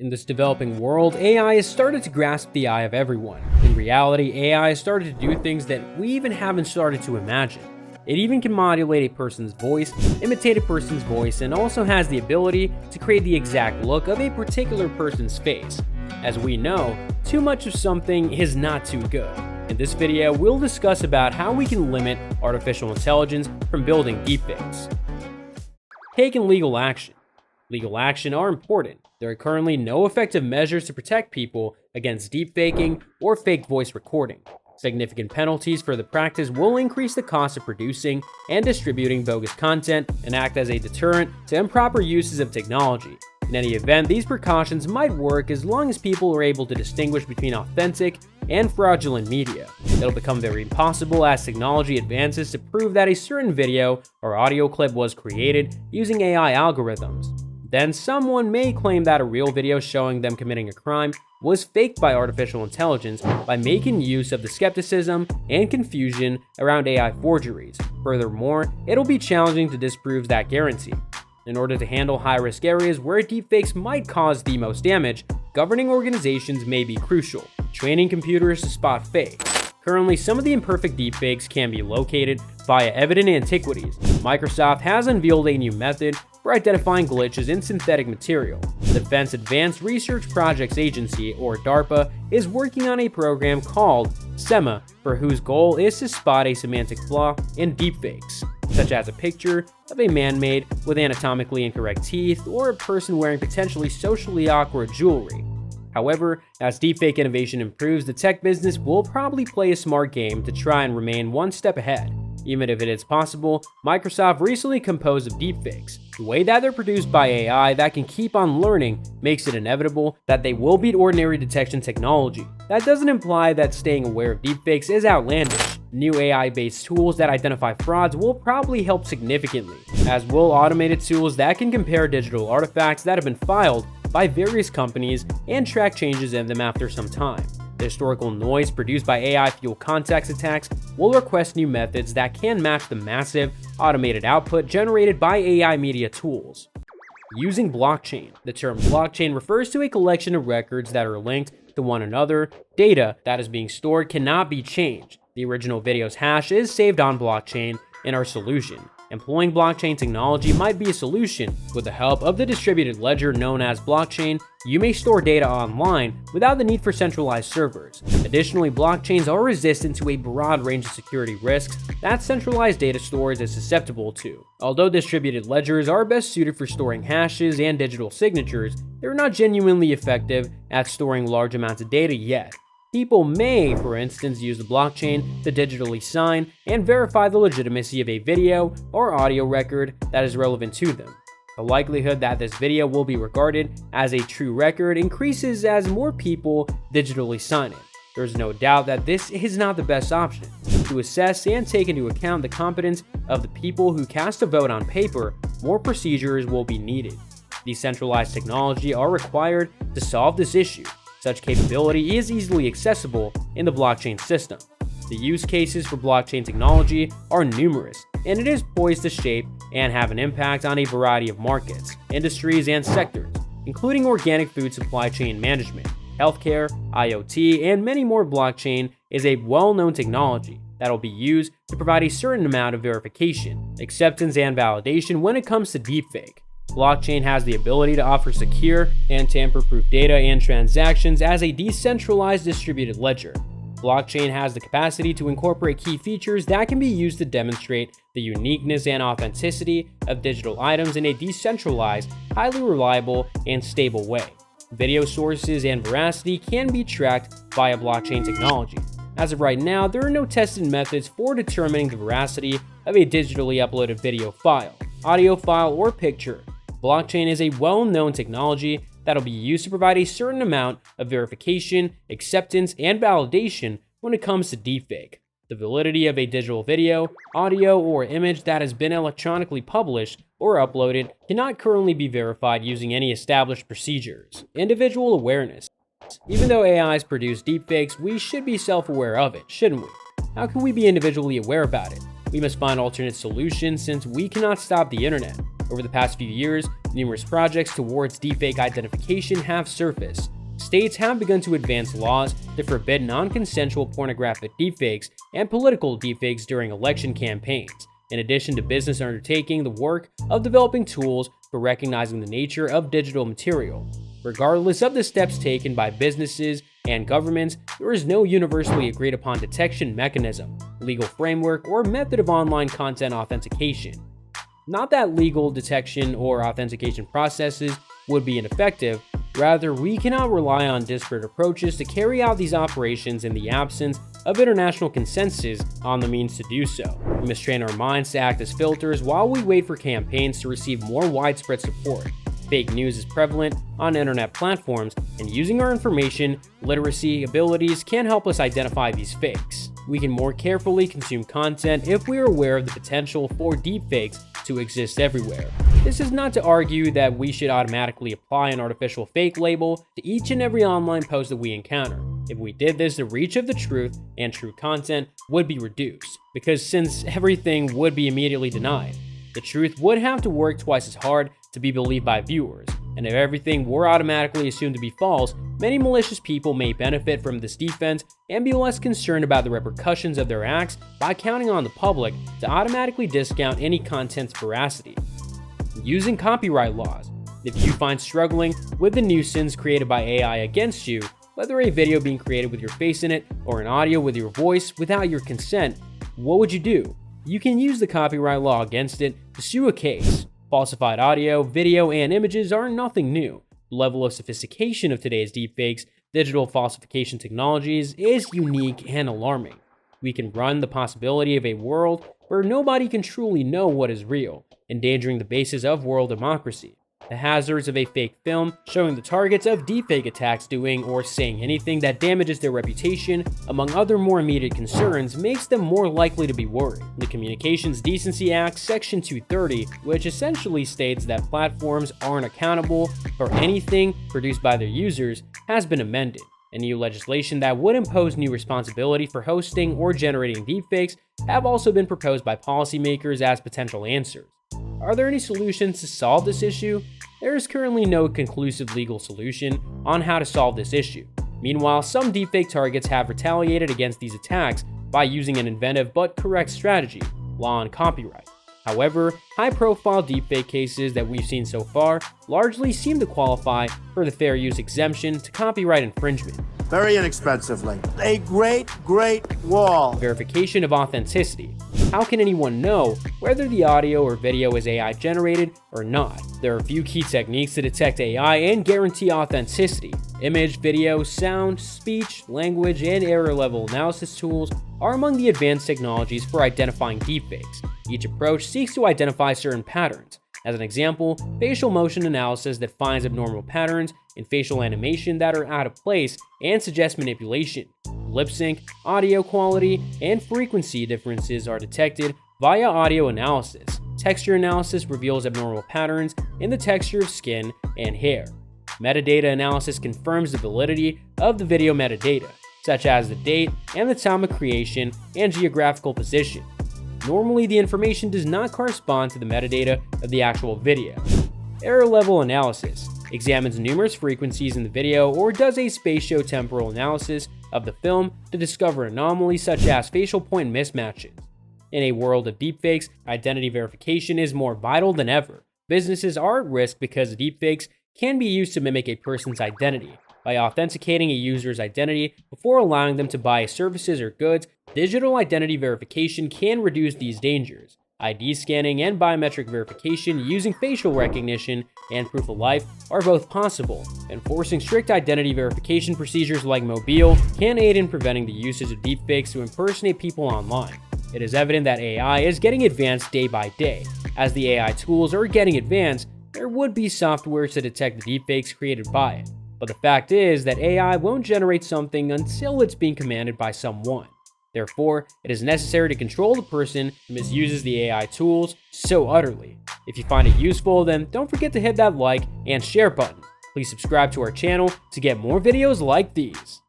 In this developing world, AI has started to grasp the eye of everyone. In reality, AI has started to do things that we even haven't started to imagine. It even can modulate a person's voice, imitate a person's voice, and also has the ability to create the exact look of a particular person's face. As we know, too much of something is not too good. In this video, we'll discuss about how we can limit artificial intelligence from building deepfakes. Taking legal action. Legal action are important. There are currently no effective measures to protect people against deepfaking or fake voice recording. Significant penalties for the practice will increase the cost of producing and distributing bogus content and act as a deterrent to improper uses of technology. In any event, these precautions might work as long as people are able to distinguish between authentic and fraudulent media. It'll become very impossible as technology advances to prove that a certain video or audio clip was created using AI algorithms. Then someone may claim that a real video showing them committing a crime was faked by artificial intelligence by making use of the skepticism and confusion around AI forgeries. Furthermore, it'll be challenging to disprove that guarantee. In order to handle high-risk areas where deepfakes might cause the most damage, governing organizations may be crucial, training computers to spot fakes. Currently, some of the imperfect deepfakes can be located via evident antiquities. Microsoft has unveiled a new method for identifying glitches in synthetic material. The Defense Advanced Research Projects Agency, or DARPA, is working on a program called SEMA, for whose goal is to spot a semantic flaw in deepfakes, such as a picture of a man-made with anatomically incorrect teeth or a person wearing potentially socially awkward jewelry. However, as deepfake innovation improves, the tech business will probably play a smart game to try and remain one step ahead. Even if it is possible, Microsoft recently composed of deepfakes. The way that they're produced by AI that can keep on learning makes it inevitable that they will beat ordinary detection technology. That doesn't imply that staying aware of deepfakes is outlandish. New AI-based tools that identify frauds will probably help significantly, as will automated tools that can compare digital artifacts that have been filed by various companies and track changes in them after some time. The historical noise produced by AI-fueled context attacks will request new methods that can match the massive, automated output generated by AI media tools. Using blockchain. The term blockchain refers to a collection of records that are linked to one another. Data that is being stored cannot be changed. The original video's hash is saved on blockchain in our solution. Employing blockchain technology might be a solution. With the help of the distributed ledger known as blockchain, you may store data online without the need for centralized servers. Additionally, blockchains are resistant to a broad range of security risks that centralized data stores is susceptible to. Although distributed ledgers are best suited for storing hashes and digital signatures, they're not genuinely effective at storing large amounts of data yet. People may, for instance, use the blockchain to digitally sign and verify the legitimacy of a video or audio record that is relevant to them. The likelihood that this video will be regarded as a true record increases as more people digitally sign it. There's no doubt that this is not the best option. To assess and take into account the competence of the people who cast a vote on paper, more procedures will be needed. Decentralized technology are required to solve this issue. Such capability is easily accessible in the blockchain system. The use cases for blockchain technology are numerous, and it is poised to shape and have an impact on a variety of markets, industries, and sectors, including organic food supply chain management, healthcare, IoT, and many more. Blockchain is a well-known technology that will be used to provide a certain amount of verification, acceptance, and validation when it comes to deepfake. Blockchain has the ability to offer secure and tamper-proof data and transactions as a decentralized distributed ledger. Blockchain has the capacity to incorporate key features that can be used to demonstrate the uniqueness and authenticity of digital items in a decentralized, highly reliable, and stable way. Video sources and veracity can be tracked via blockchain technology. As of right now, there are no tested methods for determining the veracity of a digitally uploaded video file, audio file, or picture. Blockchain is a well-known technology that will be used to provide a certain amount of verification, acceptance, and validation when it comes to deepfake. The validity of a digital video, audio, or image that has been electronically published or uploaded cannot currently be verified using any established procedures. Individual awareness. Even though AIs produce deepfakes, we should be self-aware of it, shouldn't we? How can we be individually aware about it? We must find alternate solutions since we cannot stop the internet. Over the past few years, Numerous projects towards deepfake identification have surfaced. States have begun to advance laws to forbid non-consensual pornographic deepfakes and political deepfakes during election campaigns, in addition to business undertaking the work of developing tools for recognizing the nature of digital material. Regardless of the steps taken by businesses and governments, there is no universally agreed upon detection mechanism, legal framework, or method of online content authentication. Not that legal detection or authentication processes would be ineffective, rather we cannot rely on disparate approaches to carry out these operations in the absence of international consensus on the means to do so. We must train our minds to act as filters while we wait for campaigns to receive more widespread support. Fake news is prevalent on internet platforms, and using our information literacy abilities can help us identify these fakes. We can more carefully consume content if we are aware of the potential for deepfakes to exist everywhere. This is not to argue that we should automatically apply an artificial fake label to each and every online post that we encounter. If we did this, the reach of the truth and true content would be reduced, because since everything would be immediately denied, the truth would have to work twice as hard to be believed by viewers, and if everything were automatically assumed to be false, many malicious people may benefit from this defense and be less concerned about the repercussions of their acts by counting on the public to automatically discount any content's veracity. Using copyright laws. If you find struggling with the nuisance created by AI against you, whether a video being created with your face in it or an audio with your voice without your consent, what would you do? You can use the copyright law against it to sue a case. Falsified audio, video, and images are nothing new. The level of sophistication of today's deepfakes, digital falsification technologies, is unique and alarming. We can run the possibility of a world where nobody can truly know what is real, endangering the basis of world democracy. The hazards of a fake film showing the targets of deepfake attacks doing or saying anything that damages their reputation, among other more immediate concerns, makes them more likely to be worried. The Communications Decency Act, Section 230, which essentially states that platforms aren't accountable for anything produced by their users, has been amended. And new legislation that would impose new responsibility for hosting or generating deepfakes have also been proposed by policymakers as potential answers. Are there any solutions to solve this issue? There is currently no conclusive legal solution on how to solve this issue. Meanwhile, some deepfake targets have retaliated against these attacks by using an inventive but correct strategy, law and copyright. However, high-profile deepfake cases that we've seen so far largely seem to qualify for the fair use exemption to copyright infringement. Very inexpensively. A great wall. Verification of authenticity. How can anyone know whether the audio or video is AI generated or not? There are a few key techniques to detect AI and guarantee authenticity. Image, video, sound, speech, language, and error level analysis tools are among the advanced technologies for identifying deepfakes. Each approach seeks to identify certain patterns. As an example, facial motion analysis that finds abnormal patterns in facial animation that are out of place and suggests manipulation. Lip sync, audio quality, and frequency differences are detected via audio analysis. Texture analysis reveals abnormal patterns in the texture of skin and hair. Metadata analysis confirms the validity of the video metadata, such as the date and the time of creation and geographical position. Normally, the information does not correspond to the metadata of the actual video. Error level analysis examines numerous frequencies in the video or does a spatio-temporal analysis of the film to discover anomalies such as facial point mismatches. In a world of deepfakes, identity verification is more vital than ever. Businesses are at risk because deepfakes can be used to mimic a person's identity. By authenticating a user's identity before allowing them to buy services or goods, digital identity verification can reduce these dangers. ID scanning and biometric verification using facial recognition and proof of life are both possible. Enforcing strict identity verification procedures like Mobile can aid in preventing the usage of deepfakes to impersonate people online. It is evident that AI is getting advanced day by day. As the AI tools are getting advanced, there would be software to detect the deepfakes created by it. But the fact is that AI won't generate something until it's being commanded by someone. Therefore, it is necessary to control the person who misuses the AI tools so utterly. If you find it useful, then don't forget to hit that like and share button. Please subscribe to our channel to get more videos like these.